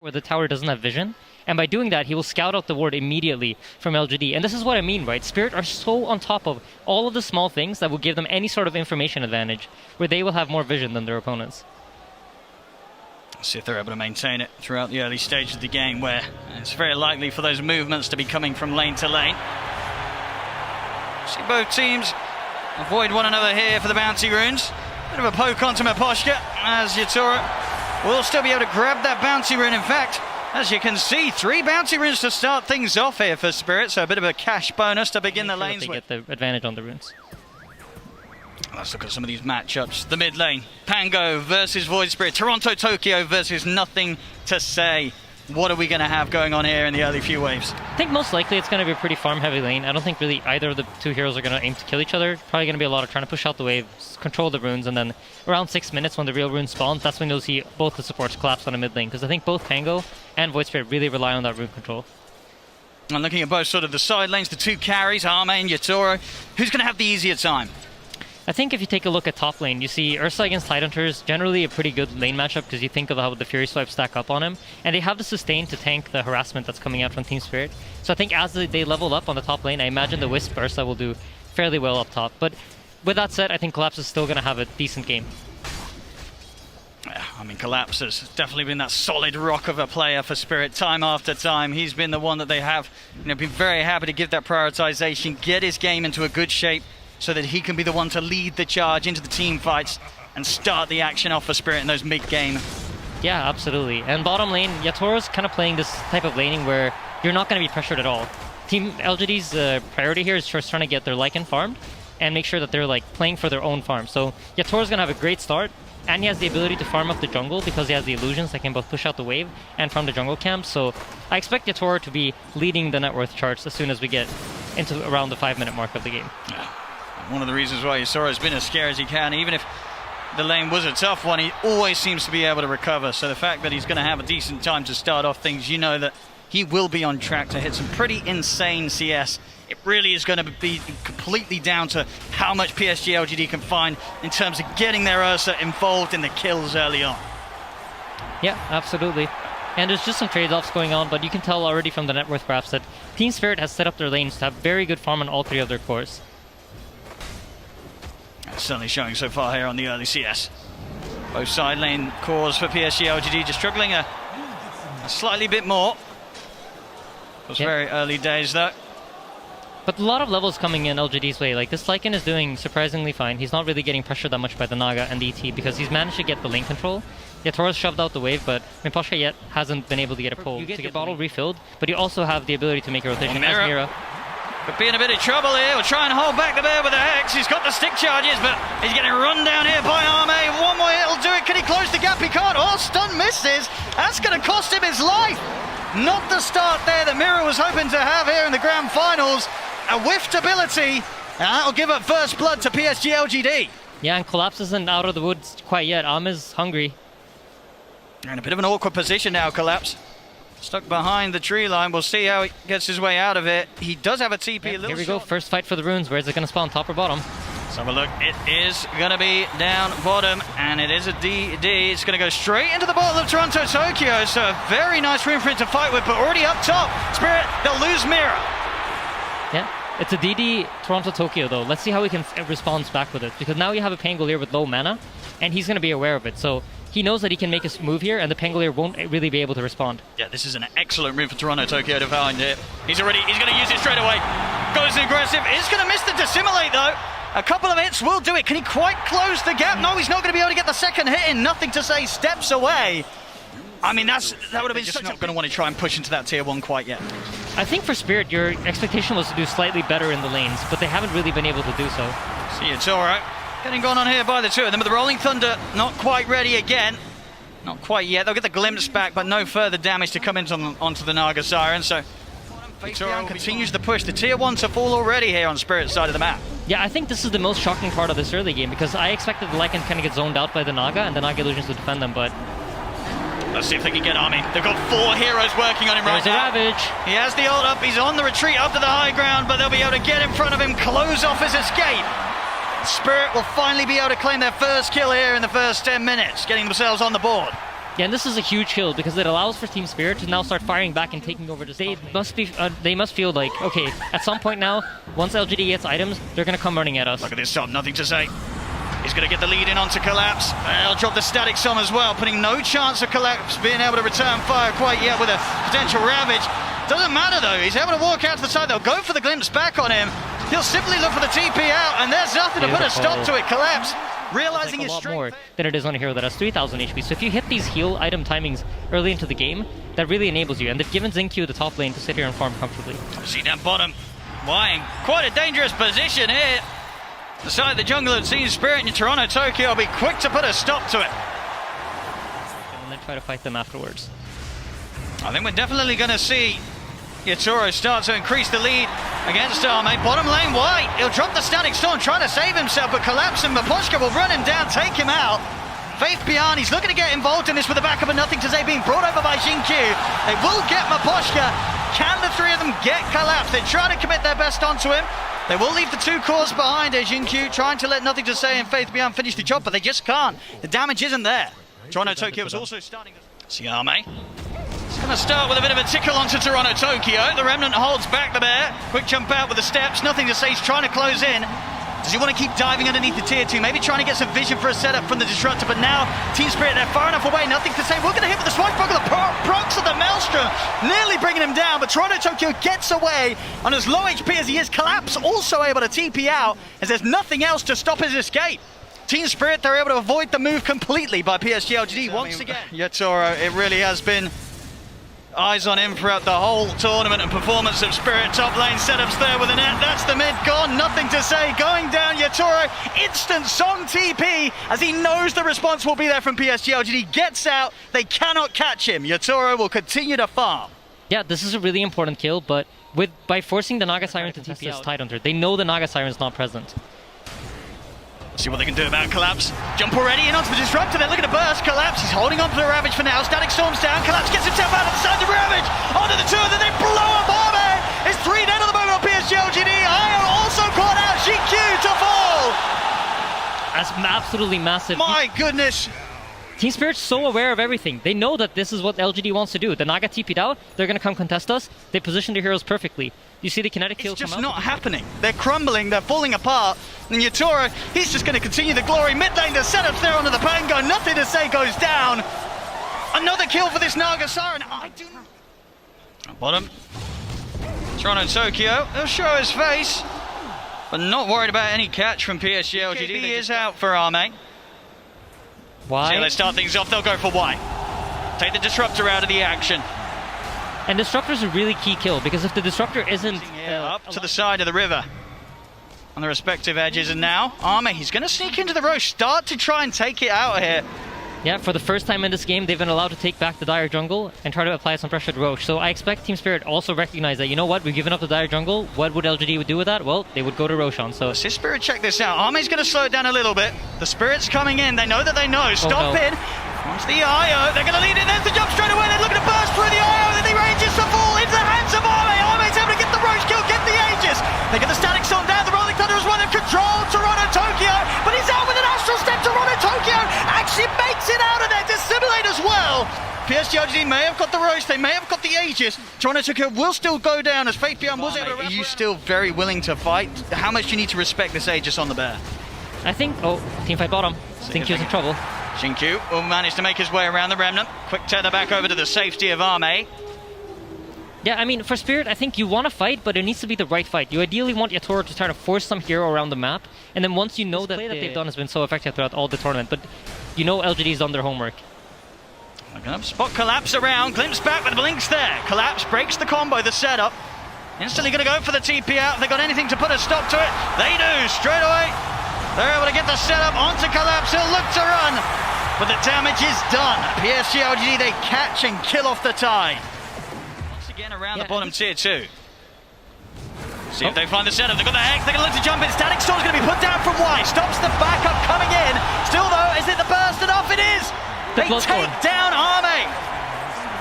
where the tower doesn't have vision, and by doing that, he will scout out the ward immediately from LGD. And this is what I mean, right? Spirit are so on top of all of the small things that will give them any sort of information advantage, where they will have more vision than their opponents. Let's see if they're able to maintain it throughout the early stage of the game, where it's very likely for those movements to be coming from lane to lane. See both teams avoid one another here for the bounty runes. Bit of a poke onto Miposhka, as DOTA will still be able to grab that bounty rune. In fact, as you can see, 3 bounty runes to start things off here for Spirit, so a bit of a cash bonus to begin the lanes with. They get the advantage on the runes. Let's look at some of these matchups. The mid lane, Pango versus Void Spirit, Toronto Tokyo versus Nothing to Say. What are we going to have going on here in the early few waves? I think most likely it's going to be a pretty farm-heavy lane. I don't think really either of the two heroes are going to aim to kill each other. Probably going to be a lot of trying to push out the waves, control the runes, and then around 6 minutes when the real rune spawns, that's when you'll see both the supports collapse on a mid lane. Because I think both Pango and Void Spirit really rely on that rune control. And looking at both sort of the side lanes, the 2 carries, Arme and Yatoro, who's going to have the easier time? I think if you take a look at top lane, you see Ursa against Tidehunters, generally a pretty good lane matchup because you think of how the Fury Swipes stack up on him, and they have the sustain to tank the harassment that's coming out from Team Spirit. So I think as they level up on the top lane, I imagine the Wisp Ursa will do fairly well up top. But with that said, I think Collapse is still going to have a decent game. Yeah, I mean, Collapse has definitely been that solid rock of a player for Spirit time after time. He's been the one that they have been very happy to give that prioritization, get his game into a good shape, so that he can be the one to lead the charge into the team fights and start the action off for Spirit in those mid-game. Yeah, absolutely. And bottom lane, Yatoro's kind of playing this type of laning where you're not going to be pressured at all. Team LGD's priority here is just trying to get their Lycan farmed and make sure that they're like playing for their own farm. So Yatoro's going to have a great start, and he has the ability to farm up the jungle because he has the illusions that can both push out the wave and farm the jungle camp. So I expect Yatoro to be leading the net worth charts as soon as we get into around the 5-minute mark of the game. Yeah. One of the reasons why Yatoro's been as scary as he can, even if the lane was a tough one, he always seems to be able to recover. So the fact that he's going to have a decent time to start off things, you know that he will be on track to hit some pretty insane CS. It really is going to be completely down to how much PSG.LGD can find in terms of getting their Ursa involved in the kills early on. Yeah, absolutely. And there's just some trade-offs going on, but you can tell already from the net worth graphs that Team Spirit has set up their lanes to have very good farm on all 3 of their cores. Certainly showing so far here on the early CS. Both side lane cores for PSG.LGD just struggling a slightly bit more. It was very early days though. But a lot of levels coming in LGD's way. Like this Lycan is doing surprisingly fine. He's not really getting pressured that much by the Naga and the ET because he's managed to get the lane control. Yatoro's shoved out the wave, but Miposhka yet hasn't been able to get a pull. You get your bottle refilled, but you also have the ability to make a rotation as Mira. Could be in a bit of trouble here. We'll try and hold back the bear with the Hex. He's got the stick charges, but he's getting run down here by Arme. One more hit will do it. Can he close the gap? He can't. Oh, stun misses. That's going to cost him his life. Not the start there that Mira was hoping to have here in the grand finals. A whiffed ability, and that'll give up first blood to PSG.LGD. Yeah, and Collapse isn't out of the woods quite yet. Arme's hungry. You're in a bit of an awkward position now, Collapse. Stuck behind the tree line. We'll see how he gets his way out of it. He does have a TP. Here we go. First fight for the runes. Where is it going to spawn, top or bottom? Let's have a look. It is going to be down bottom, and it is a DD. It's going to go straight into the bottom of Toronto Tokyo. So a very nice room for it to fight with, but already up top. Spirit, they'll lose Mira. Yeah, it's a DD Toronto Tokyo though. Let's see how he can respond back with it, because now you have a Pangolier with low mana, and he's going to be aware of it. So he knows that he can make a move here, and the Pangolier won't really be able to respond. Yeah, this is an excellent move for Toronto Tokyo to find it. He's going to use it straight away. Goes aggressive. He's going to miss the Dissimilate though. A couple of hits will do it. Can he quite close the gap? No, he's not going to be able to get the second hit in. Nothing to Say steps away. I mean, that would have been just not going to want to try and push into that tier 1 quite yet. I think for Spirit, your expectation was to do slightly better in the lanes, but they haven't really been able to do so. See, it's all right. Getting gone on here by the 2 of them, but the Rolling Thunder not quite ready again. Not quite yet. They'll get the glimpse back, but no further damage to come onto the Naga Siren. So Victorian continues to push. The tier 1 to fall already here on Spirit's side of the map. Yeah, I think this is the most shocking part of this early game, because I expected the Lycan kind of get zoned out by the Naga, and the Naga Illusions to defend them, but... Let's see if they can get Army. They've got 4 heroes working on him right now. There's a Ravage. He has the ult up. He's on the retreat up to the high ground, but they'll be able to get in front of him, close off his escape. Spirit will finally be able to claim their first kill here in the first 10 minutes, getting themselves on the board. Yeah, and this is a huge kill because it allows for Team Spirit to now start firing back and taking over the stage. They must feel like, okay, at some point now, once LGD gets items, they're going to come running at us. Look at this Tom, nothing to say. He's going to get the lead in onto Collapse. He'll drop the static Som as well, putting no chance of Collapse being able to return fire quite yet with a potential Ravage. Doesn't matter though, he's able to walk out to the side. They'll go for the glimpse back on him. He'll simply look for the TP out, and there's nothing to put a stop to it. Collapse, realizing his strength. A lot more than it is on a hero that has 3,000 HP. So if you hit these heal item timings early into the game, that really enables you. And they've given Xingqiu the top lane to sit here and farm comfortably. See down bottom, Wang, quite a dangerous position here. The side of the jungle of Team Spirit in Toronto, Tokyo will be quick to put a stop to it. And then try to fight them afterwards. I think we're definitely going to see Yatoro start to increase the lead against Arme. Bottom lane, White. He'll drop the static storm, trying to save himself, but Collapse and Maposhka will run him down, take him out. Faith Beyond, he's looking to get involved in this with the backup of Nothing to Say being brought over by Xingqiu. They will get Maposhka. Can the three of them get Collapse? They try to commit their best onto him. They will leave the two cores behind as Xingqiu trying to let Nothing to Say and Faith Beyond finish the job, but they just can't. The damage isn't there. Toronto Tokyo was also starting to see Arme. It's going to start with a bit of a tickle onto Toronto Tokyo. The Remnant holds back the bear. Quick jump out with the steps. Nothing to Say. He's trying to close in. Does he want to keep diving underneath the tier 2? Maybe trying to get some vision for a setup from the Disruptor, but now Team Spirit, they're far enough away. Nothing to Say. We're going to hit with the Swashbuckler. The procs of the Maelstrom nearly bringing him down, but Toronto Tokyo gets away on as low HP as he is. Collapse also able to TP out as there's nothing else to stop his escape. Team Spirit, they're able to avoid the move completely by PSG.LGD once again. Yatoro, it really has been eyes on him throughout the whole tournament and performance of Spirit. Top lane setups there with a net. That's the mid gone. Nothing to Say. Going down, Yatoro. Instant Song TP as he knows the response will be there from PSG.LGD. Gets out. They cannot catch him. Yatoro will continue to farm. Yeah, this is a really important kill, but by forcing the Naga Siren to TP as Tidehunter, they know the Naga Siren is not present. See what they can do about Collapse. Jump already in onto the Disruptor. They're looking to burst. Collapse, he's holding on to the Ravage for now. Static Storm's down. Collapse gets himself out of the side of the Ravage. Onto the two, and then they blow up Arme. It's 3 dead at the moment on PSG.LGD. Io also caught out. Xingqiu to fall. That's absolutely massive. My goodness. Team Spirit's so aware of everything. They know that this is what LGD wants to do. The Naga TP'd out. They're going to come contest us. They position their heroes perfectly. You see the kinetic kill come out? It's just not happening. They're crumbling. They're falling apart. And Yatoro, he's just going to continue the glory. Mid lane, the setups there onto the Pango. Nothing to Say goes down. Another kill for this Naga Siren. Bottom. Toronto Tokyo. He'll show his face, but not worried about any catch from PSG.LGD. He is out for Arme. Why? See, they start things off. They'll go for Y. Take the Disruptor out of the action. And Disruptor's a really key kill, because if the Disruptor isn't... up to the side of the river on the respective edges, and now Arme, he's going to sneak into the Roche, start to try and take it out here. Yeah, for the first time in this game, they've been allowed to take back the Dire jungle and try to apply some pressure to Roche. So I expect Team Spirit also recognize that, you know what, we've given up the Dire jungle. What would LGD do with that? Well, they would go to Roshan. So let's see Spirit check this out. Arme's going to slow it down a little bit. The Spirit's coming in. They know that they know. Stop in. Once the IO, they're going to lead it. There's the jump straight away. They're looking to burst through the IO. Then the ranges to fall into the hands of Arme. Arme's able to get the Roche kill, get the Aegis. They get the Static Storm down. The Rolling Thunder is one of control. Toronto Tokyo, but he's out with an Astral Step. Toronto Tokyo actually makes it out of there. Dissimulate as well. PSG.LGD may have got the Roche. They may have got the Aegis. Toronto Tokyo will still go down as Faith Beyond was able to... Are you still very willing to fight? How much do you need to respect this Aegis on the bear? I think... Oh, teamfight bottom. Xingqiu's in trouble. Xingqiu will manage to make his way around the Remnant. Quick tether back over to the safety of Arme. Yeah, I mean, for Spirit, I think you want to fight, but it needs to be the right fight. You ideally want Yatoro to try to force some hero around the map, and then once you know that they've done has been so effective throughout all the tournament, but you know LGD's done their homework. They're going to spot Collapse around, glimpse back with Blinks there. Collapse breaks the combo, the setup. Instantly going to go for the TP out. If they got anything to put a stop to it, they do, straight away. They're able to get the setup onto Collapse. He'll look to run, but the damage is done. PSG.LGD, they catch and kill off the Tide. Once again around the bottom tier 2. See if they find the setup. They've got the Hex. They're going to look to jump in. Static Storm's going to be put down from Y. Stops the backup coming in. Still though, is it the burst enough? It is. They take down Arme.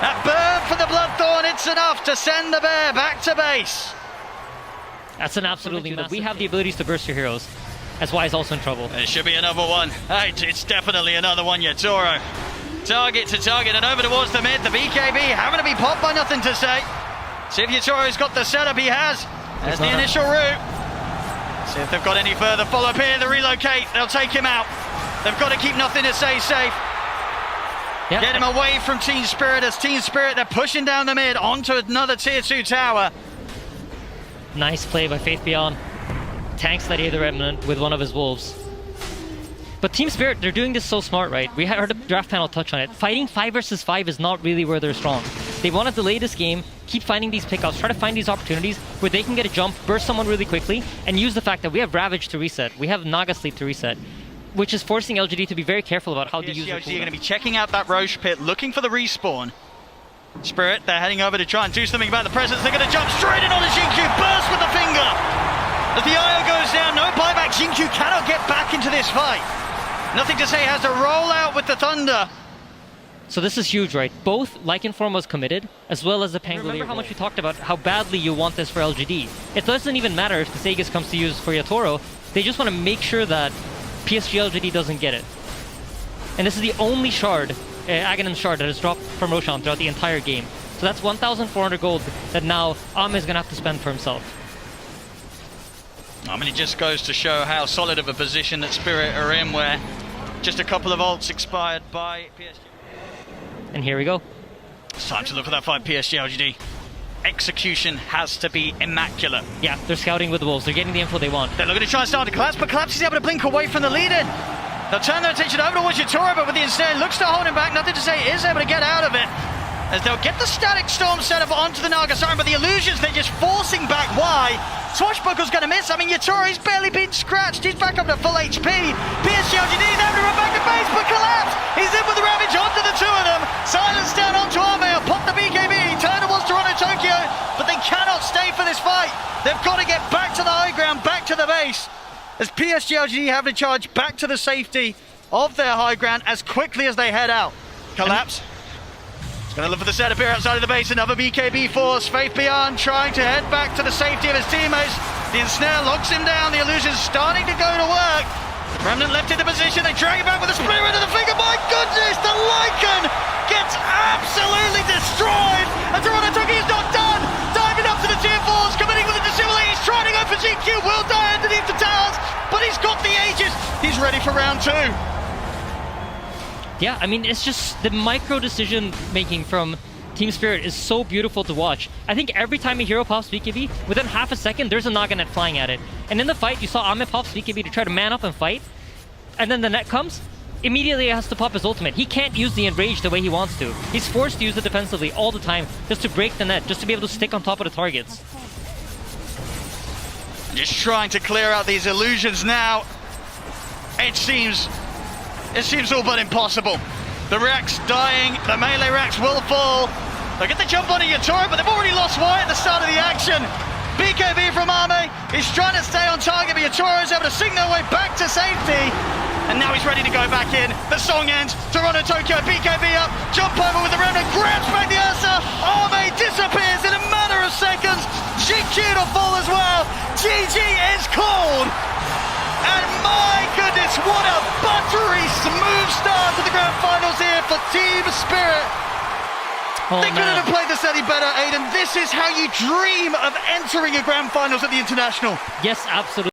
That burn for the Bloodthorn, it's enough to send the bear back to base. That's an absolutely massive. We have the abilities to burst your heroes. That's why he's also in trouble. It should be another one. Hey, it's definitely another one, Yatoro. Target to target and over towards the mid. The BKB having to be popped by nothing to say. See if Yatoro's got the setup. He has. There's the initial route. See if they've got any further follow-up here. The relocate. They'll take him out. They've got to keep nothing to say safe. Yep. Get him away from Team Spirit. As Team Spirit, they're pushing down the mid onto another tier 2 tower. Nice play by Faith Beyond. Tanks that either remnant with one of his wolves. But Team Spirit, they're doing this so smart, right? We heard a draft panel touch on it. Fighting 5 versus 5 is not really where they're strong. They want to delay this game, keep finding these pickups, try to find these opportunities where they can get a jump, burst someone really quickly, and use the fact that we have Ravage to reset. We have Naga Sleep to reset, which is forcing LGD to be very careful about how to use it. PSG are going to be checking out that Roche pit, looking for the respawn. Spirit, they're heading over to try and do something about the presence. They're going to jump straight in on the Jinkyu, burst with the finger. As the IO goes down, no buyback. Jinkyu cannot get back into this fight. Nothing to say, has to roll out with the Thunder. So this is huge, right? Both Lycanform was committed, as well as the Pangolier. Remember how much we talked about how badly you want this for LGD. It doesn't even matter if the Sagas comes to use for Yatoro. They just want to make sure that PSG.LGD doesn't get it. And this is the only shard, Aghanim shard, that has dropped from Roshan throughout the entire game. So that's 1,400 gold that now Ame is going to have to spend for himself. I mean, it just goes to show how solid of a position that Spirit are in, where just a couple of ults expired by PSG. And here we go. It's time to look at that fight, PSG.LGD. Execution has to be immaculate. Yeah, they're scouting with the Wolves. They're getting the info they want. They're looking to try and start to collapse, but Collapse is able to blink away from the lead-in. They'll turn their attention over towards Yatoro, but with the instead looks to hold him back. Nothing to say, is able to get out of it. As they'll get the static storm set up onto the Naga Siren, but the illusions, they're just forcing back. Why? Swashbuckle's going to miss. I mean, Yatoro's barely been scratched. He's back up to full HP. PSG.LGD, they're able to run back at base, but Collapse, he's in with the Ravage onto the two of them. Silence down onto Ame, pop the BKB, turn towards Toronto Tokyo, but they cannot stay for this fight. They've got to get back to the high ground, back to the base, as PSG.LGD have to charge back to the safety of their high ground as quickly as they head out. Collapse. Gonna look for the setup here outside of the base, another BKB force. Faith Beyond trying to head back to the safety of his teammates. The ensnare locks him down, the illusion's starting to go to work. Remnant left in the position, they drag him back with a split into the finger. My goodness, the Lycan gets absolutely destroyed. And Toronto Tokyo's not done. Diving up to the tier 4s, committing with the dissimulate. He's trying to go for GQ, will die underneath the towers, but he's got the Aegis. He's ready for round 2. Yeah, I mean, it's just the micro decision making from Team Spirit is so beautiful to watch. I think every time a hero pops BKB, within half a second, there's a Naga net flying at it. And in the fight, you saw Ame pops BKB to try to man up and fight. And then the net comes, immediately he has to pop his ultimate. He can't use the Enrage the way he wants to. He's forced to use it defensively all the time, just to break the net, just to be able to stick on top of the targets. Just trying to clear out these illusions now. It seems all but impossible. The Rex dying, the melee Rex will fall. They'll get the jump on Yatoro, but they've already lost Wyatt at the start of the action. BKB from Ame, he's trying to stay on target, but Yatoro is able to sing their way back to safety. And now he's ready to go back in. The song ends, Toronto Tokyo, BKB up, jump over with the Remnant, grabs back the Ursa. Ame disappears in a matter of seconds. GQ to fall as well. GG is called. And my goodness, what a buttery smooth start to the grand finals here for Team Spirit. They couldn't have played this any better, Aiden. This is how you dream of entering a grand finals at the International. Yes, absolutely.